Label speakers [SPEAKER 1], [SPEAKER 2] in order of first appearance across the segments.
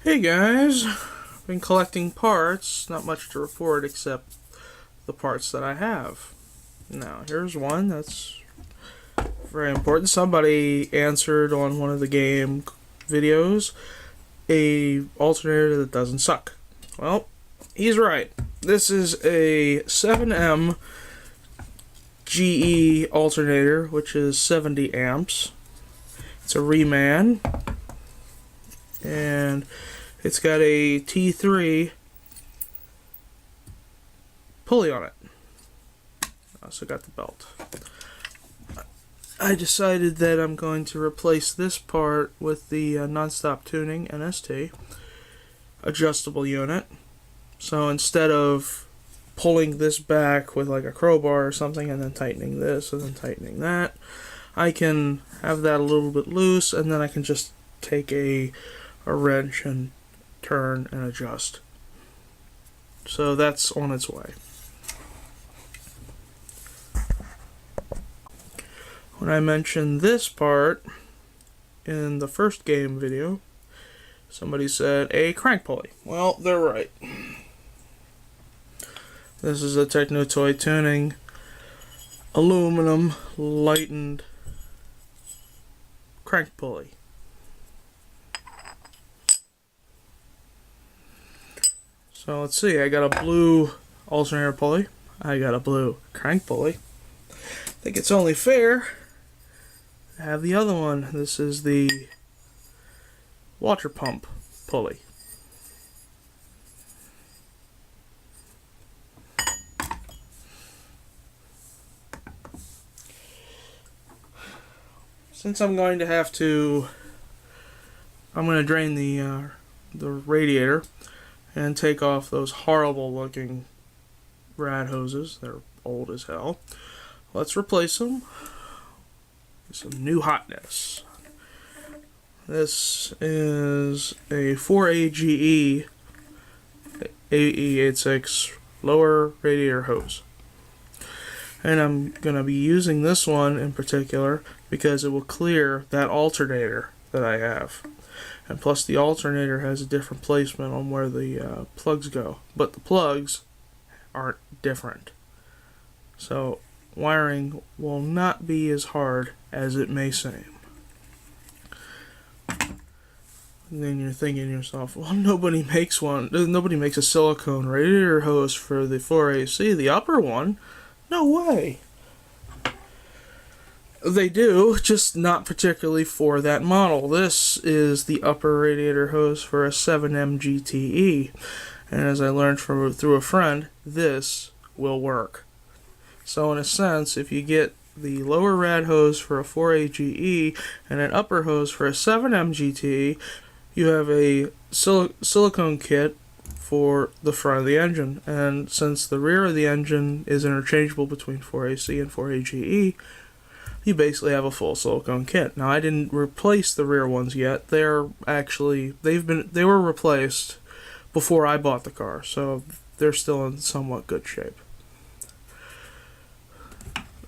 [SPEAKER 1] Hey guys, been collecting parts, not much to report except the parts that I have. Now, here's one that's very important. Somebody answered on one of the game videos a alternator that doesn't suck. Well, he's right. This is a 7M GE alternator, which is 70 amps. It's a Reman, and it's got a T3 pulley on it. I also got the belt. I decided that I'm going to replace this part with the non-stop tuning NST adjustable unit. So instead of pulling this back with like a crowbar or something and then tightening this and then tightening that, I can have that a little bit loose, and then I can just take a wrench and turn and adjust. So that's on its way. When I mentioned this part in the first game video, somebody said a crank pulley. Well, they're right. This is a Techno Toy Tuning aluminum lightened crank pulley. So let's see, I got a blue alternator pulley, I got a blue crank pulley. I think it's only fair to have the other one. This is the water pump pulley. Since I'm going to drain the radiator and take off those horrible looking rad hoses. They're old as hell. Let's replace them with some new hotness. This is a 4AGE AE86 lower radiator hose. And I'm going to be using this one in particular because it will clear that alternator that I have. And plus the alternator has a different placement on where the plugs go. But the plugs aren't different. So wiring will not be as hard as it may seem. And then you're thinking to yourself, well, nobody makes a silicone radiator hose for the 4AC, the upper one. No way. They do, just not particularly for that model. This is the upper radiator hose for a 7M GTE, and as I learned through a friend, this will work. So in a sense, if you get the lower rad hose for a 4AGE and an upper hose for a 7M GTE, you have a silicone kit for the front of the engine, and since the rear of the engine is interchangeable between 4AC and 4AGE, you basically have a full silicone kit. Now, I didn't replace the rear ones yet. They were replaced before I bought the car, so they're still in somewhat good shape.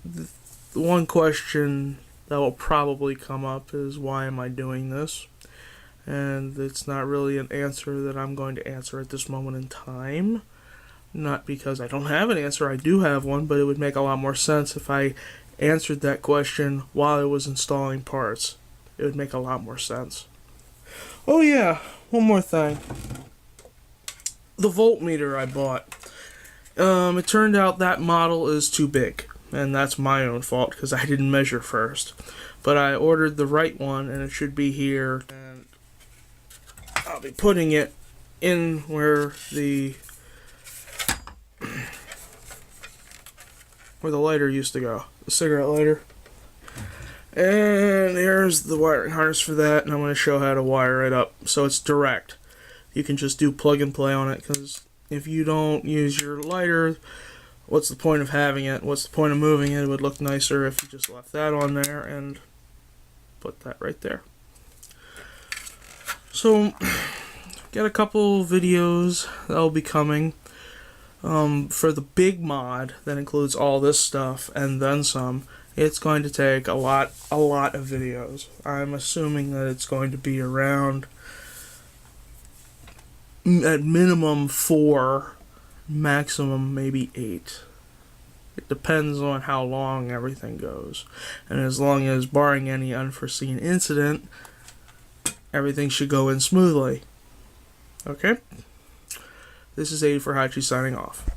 [SPEAKER 1] The one question that will probably come up is, why am I doing this? And it's not really an answer that I'm going to answer at this moment in time. Not because I don't have an answer, I do have one, but it would make a lot more sense if I answered that question while I was installing parts. It would make a lot more sense. Oh yeah, one more thing. The voltmeter I bought. It turned out that model is too big, and that's my own fault because I didn't measure first. But I ordered the right one, and it should be here. And I'll be putting it in where the lighter used to go, the cigarette lighter. And here's the wiring harness for that, and I'm going to show how to wire it up so it's direct. You can just do plug and play on it, because if you don't use your lighter, what's the point of having it? What's the point of moving it? It would look nicer if you just left that on there and put that right there. So, got a couple videos that'll be coming. For the big mod that includes all this stuff and then some. It's going to take a lot of videos. I'm assuming that it's going to be around at minimum 4, maximum maybe 8. It depends on how long everything goes. And as long as, barring any unforeseen incident, everything should go in smoothly. Okay? This is 80 for Hachi signing off.